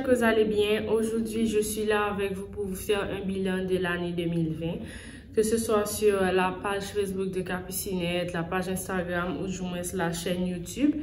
j'espère que vous allez bien. Aujourd'hui, je suis là avec vous pour vous faire un bilan de l'année 2020. Que ce soit sur la page Facebook de Capucinette, la page Instagram ou du moins la chaîne YouTube.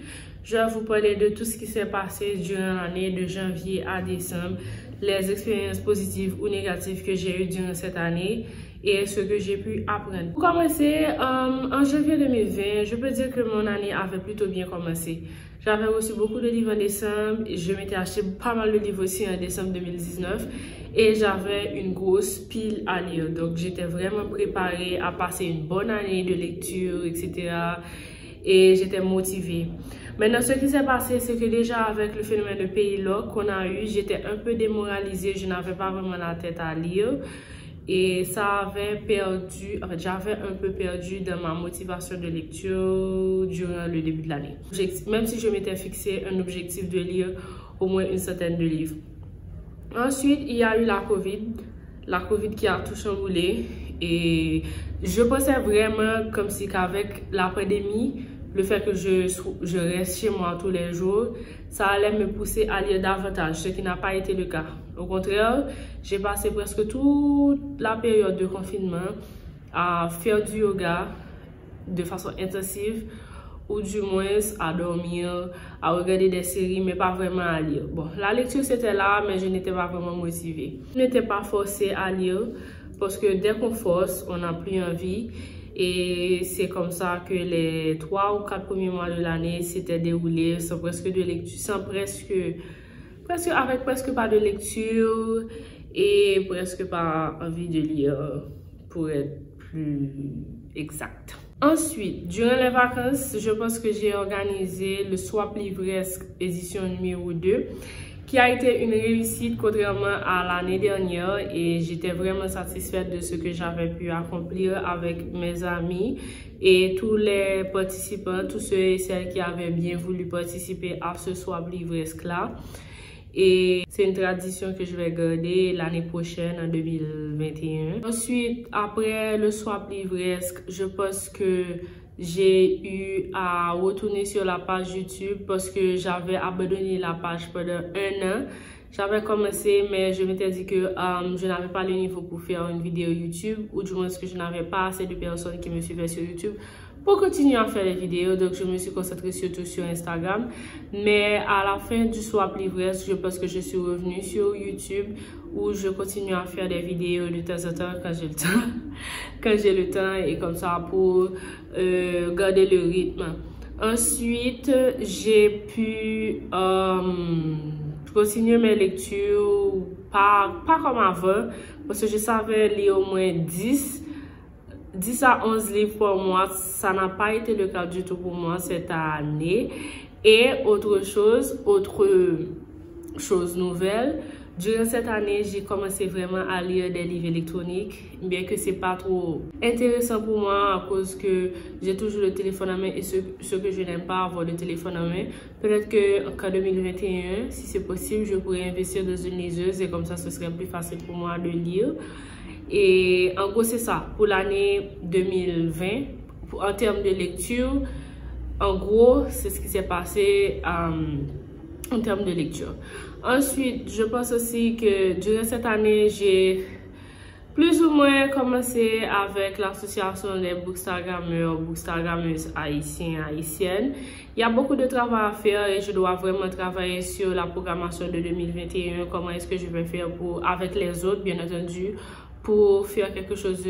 Je vais vous parler de tout ce qui s'est passé durant l'année de janvier à décembre, les expériences positives ou négatives que j'ai eues durant cette année et ce que j'ai pu apprendre. Pour commencer, en janvier 2020, je peux dire que mon année avait plutôt bien commencé. J'avais reçu beaucoup de livres en décembre, je m'étais acheté pas mal de livres aussi en décembre 2019 et j'avais une grosse pile à lire. Donc j'étais vraiment préparée à passer une bonne année de lecture, etc. Et j'étais motivée. Maintenant, ce qui s'est passé, c'est que déjà avec le phénomène de pays lock qu'on a eu, j'étais un peu démoralisée, je n'avais pas vraiment la tête à lire. Et ça avait perdu, en fait, j'avais un peu perdu dans ma motivation de lecture durant le début de l'année. Même si je m'étais fixé un objectif de lire au moins une centaine de livres. Ensuite, il y a eu la COVID qui a tout chamboulé. Et je pensais vraiment comme si qu'avec la pandémie, le fait que je reste chez moi tous les jours, ça allait me pousser à lire davantage, ce qui n'a pas été le cas. Au contraire, j'ai passé presque toute la période de confinement à faire du yoga de façon intensive, ou du moins à dormir, à regarder des séries, mais pas vraiment à lire. Bon, la lecture c'était là, mais je n'étais pas vraiment motivée. Je n'étais pas forcée à lire, parce que dès qu'on force, on n'a plus envie. Et c'est comme ça que les 3 ou 4 premiers mois de l'année s'étaient déroulés sans presque de lecture, avec presque pas de lecture et presque pas envie de lire pour être plus exact. Ensuite, durant les vacances, je pense que j'ai organisé le Swap Livresque édition numéro 2 qui a été une réussite contrairement à l'année dernière et j'étais vraiment satisfaite de ce que j'avais pu accomplir avec mes amis et tous les participants, tous ceux et celles qui avaient bien voulu participer à ce Swap Livresque là. Et c'est une tradition que je vais garder l'année prochaine, en 2021. Ensuite, après le Swap Livresque, je pense que j'ai eu à retourner sur la page YouTube parce que j'avais abandonné la page pendant 1 an. J'avais commencé, mais je m'étais dit que je n'avais pas le niveau pour faire une vidéo YouTube, ou du moins que je n'avais pas assez de personnes qui me suivaient sur YouTube pour continuer à faire des vidéos. Donc je me suis concentrée surtout sur Instagram. Mais à la fin du Swap Livresque, je pense que je suis revenue sur YouTube où je continue à faire des vidéos de temps en temps quand j'ai le temps. Quand j'ai le temps et comme ça pour garder le rythme. Ensuite, j'ai pu continuer mes lectures, pas comme avant, parce que je savais lire au moins 10 à 11 livres par mois. Ça n'a pas été le cas du tout pour moi cette année. Et autre chose nouvelle, durant cette année, j'ai commencé vraiment à lire des livres électroniques, bien que c'est pas trop intéressant pour moi à cause que j'ai toujours le téléphone en main et ce que je n'aime pas avoir le téléphone en main. Peut-être qu'en 2021, si c'est possible, je pourrais investir dans une liseuse et comme ça, ce serait plus facile pour moi de lire. Et en gros, c'est ça pour l'année 2020. En termes de lecture, en gros, c'est ce qui s'est passé en termes de lecture. Ensuite, je pense aussi que durant cette année, j'ai plus ou moins commencé avec l'association des bookstagrammeuses haïtiennes. Il y a beaucoup de travail à faire et je dois vraiment travailler sur la programmation de 2021. Comment est-ce que je vais faire avec les autres, bien entendu, pour faire quelque chose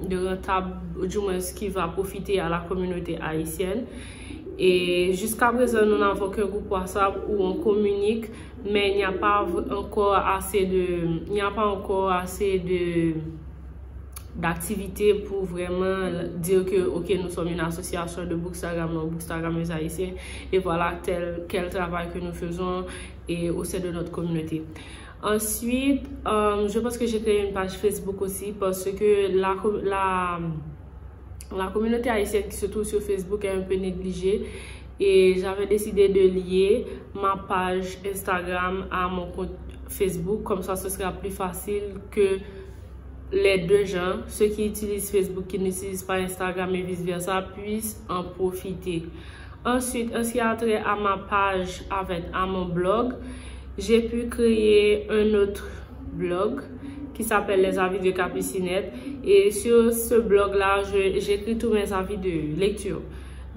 de rentable, du moins ce qui va profiter à la communauté haïtienne. Et jusqu'à présent, nous n'avons qu'un groupe WhatsApp où on communique, mais il n'y a pas encore assez d'activités pour vraiment dire que ok, nous sommes une association de bookstagrammeuses haïtiennes et voilà quel travail que nous faisons et au sein de notre communauté. Ensuite, je pense que j'ai créé une page Facebook aussi parce que la communauté haïtienne qui se trouve sur Facebook est un peu négligée et j'avais décidé de lier ma page Instagram à mon compte Facebook. Comme ça, ce sera plus facile que les deux gens, ceux qui utilisent Facebook, qui n'utilisent pas Instagram et vice versa, puissent en profiter. Ensuite, en ce qui a trait à ma page à mon blog, j'ai pu créer un autre blog qui s'appelle Les Avis de Capucinette. Et sur ce blog-là, j'écris tous mes avis de lecture.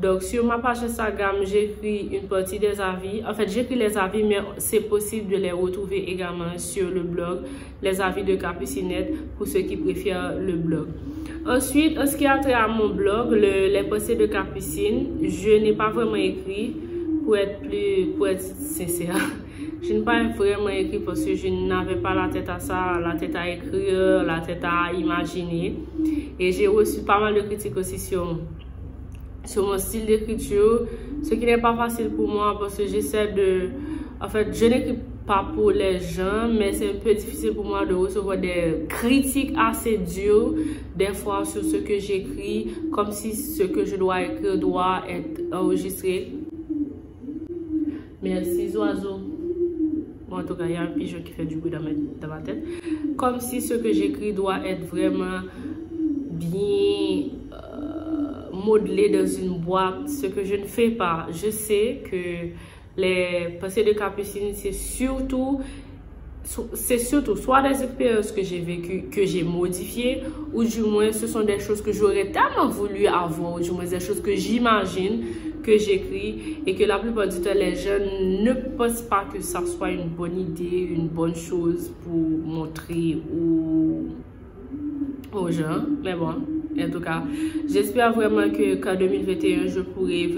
Donc, sur ma page Instagram, j'écris une partie des avis. En fait, j'écris les avis, mais c'est possible de les retrouver également sur le blog Les Avis de Capucinette pour ceux qui préfèrent le blog. Ensuite, en ce qui a trait à mon blog, les pensées de Capucine, je n'ai pas vraiment écrit pour être sincère. Je n'ai pas vraiment écrit parce que je n'avais pas la tête à ça, la tête à écrire, la tête à imaginer. Et j'ai reçu pas mal de critiques aussi sur mon style d'écriture, ce qui n'est pas facile pour moi parce que j'essaie de... En fait, je n'écris pas pour les gens, mais c'est un peu difficile pour moi de recevoir des critiques assez dures, des fois sur ce que j'écris, comme si ce que je dois écrire doit être enregistré. Merci, oiseaux. Bon, en tout cas, il y a un pigeon qui fait du bruit dans ma tête. Comme si ce que j'écris doit être vraiment bien modelé dans une boîte, ce que je ne fais pas. Je sais que les pensées de Capucine, c'est surtout soit des expériences que j'ai vécues, que j'ai modifiées, ou du moins ce sont des choses que j'aurais tellement voulu avoir, ou du moins des choses que j'imagine que j'écris, et que la plupart du temps les gens ne pensent pas que ça soit une bonne idée, une bonne chose pour montrer aux gens. Mais bon, en tout cas, j'espère vraiment qu'en 2021, je pourrai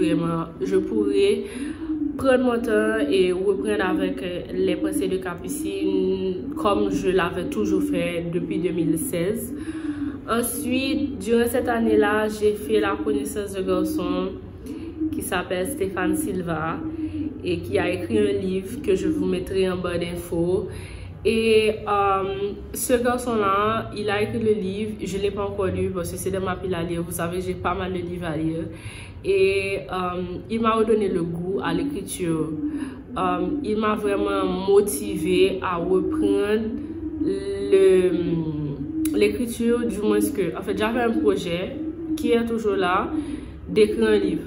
prendre mon temps et reprendre avec les pensées de Capucine comme je l'avais toujours fait depuis 2016. Ensuite, durant cette année-là, j'ai fait la connaissance d'un garçon qui s'appelle Stéphane Silva et qui a écrit un livre que je vous mettrai en barre d'infos. Et ce garçon-là, il a écrit le livre, je ne l'ai pas encore lu parce que c'est dans ma pile à lire. Vous savez, j'ai pas mal de livres à lire. Et il m'a redonné le goût à l'écriture. Il m'a vraiment motivé à reprendre l'écriture, du moins que... En fait, j'avais un projet qui est toujours là, d'écrire un livre.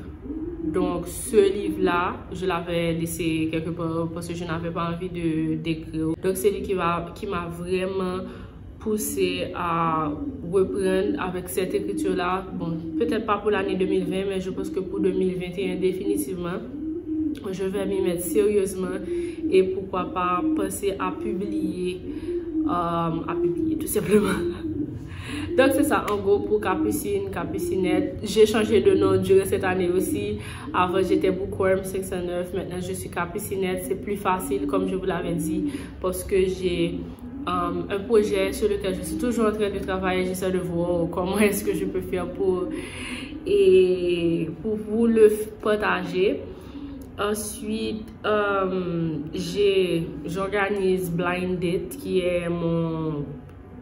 Donc, ce livre-là, je l'avais laissé quelque part parce que je n'avais pas envie d'écrire. Donc, c'est lui qui m'a vraiment poussé à reprendre avec cette écriture-là. Bon, peut-être pas pour l'année 2020, mais je pense que pour 2021, définitivement, je vais m'y mettre sérieusement et pourquoi pas penser à publier tout simplement. Donc c'est ça en gros pour Capucinette. J'ai changé de nom durant cette année aussi. Avant j'étais Bookworm 609, maintenant je suis Capucinette. C'est plus facile comme je vous l'avais dit parce que j'ai un projet sur lequel je suis toujours en train de travailler. J'essaie de voir comment est-ce que je peux faire pour vous le partager. Ensuite, j'organise Blind Date qui est mon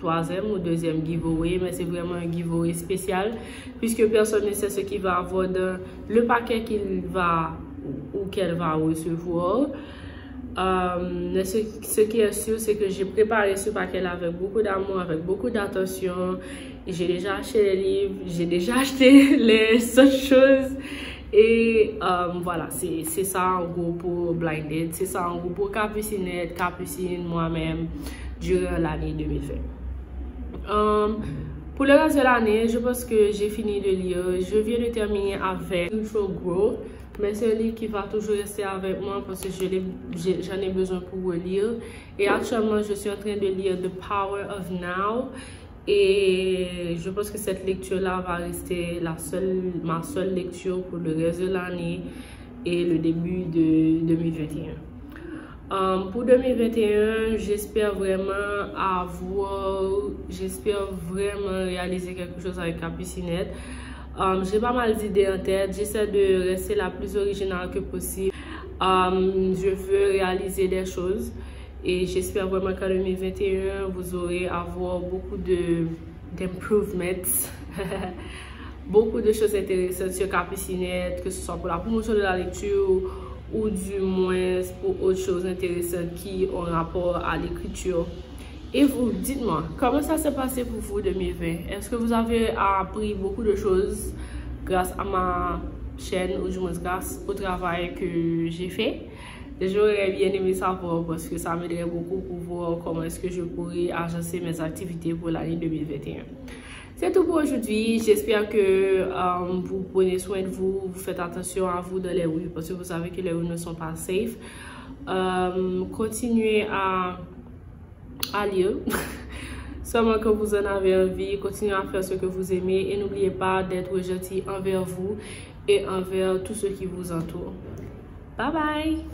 troisième ou deuxième giveaway, mais c'est vraiment un giveaway spécial puisque personne ne sait ce qu'il va avoir dans le paquet qu'il va ou qu'elle va recevoir. Ce qui est sûr, c'est que j'ai préparé ce paquet-là avec beaucoup d'amour, avec beaucoup d'attention. J'ai déjà acheté les livres, j'ai déjà acheté les autres choses. Et voilà, c'est ça en gros pour Blind Date, c'est ça en gros pour Capucinette, Capucine, moi-même, durant l'année 2020. Pour le reste de l'année, je pense que j'ai fini de lire. Je viens de terminer avec Spiritual Growth, mais c'est un livre qui va toujours rester avec moi parce que j'en ai besoin pour relire. Et actuellement, je suis en train de lire The Power of Now. Et je pense que cette lecture-là va rester ma seule lecture pour le reste de l'année et le début de 2021. Pour 2021, j'espère vraiment réaliser quelque chose avec Capucinette. J'ai pas mal d'idées en tête, j'essaie de rester la plus originale que possible. Je veux réaliser des choses. Et j'espère vraiment qu'en 2021, vous aurez à voir beaucoup d'improvements, beaucoup de choses intéressantes sur Capucinette, que ce soit pour la promotion de la lecture ou du moins pour autres choses intéressantes qui ont rapport à l'écriture. Et vous, dites-moi, comment ça s'est passé pour vous 2020? Est-ce que vous avez appris beaucoup de choses grâce à ma chaîne ou du moins grâce au travail que j'ai fait? J'aurais bien aimé savoir parce que ça m'aiderait beaucoup pour voir comment est-ce que je pourrais agencer mes activités pour l'année 2021. C'est tout pour aujourd'hui. J'espère que vous prenez soin de vous, vous faites attention à vous dans les rues parce que vous savez que les rues ne sont pas safe. Continuez à lire, seulement que vous en avez envie. Continuez à faire ce que vous aimez et n'oubliez pas d'être gentil envers vous et envers tous ceux qui vous entourent. Bye bye!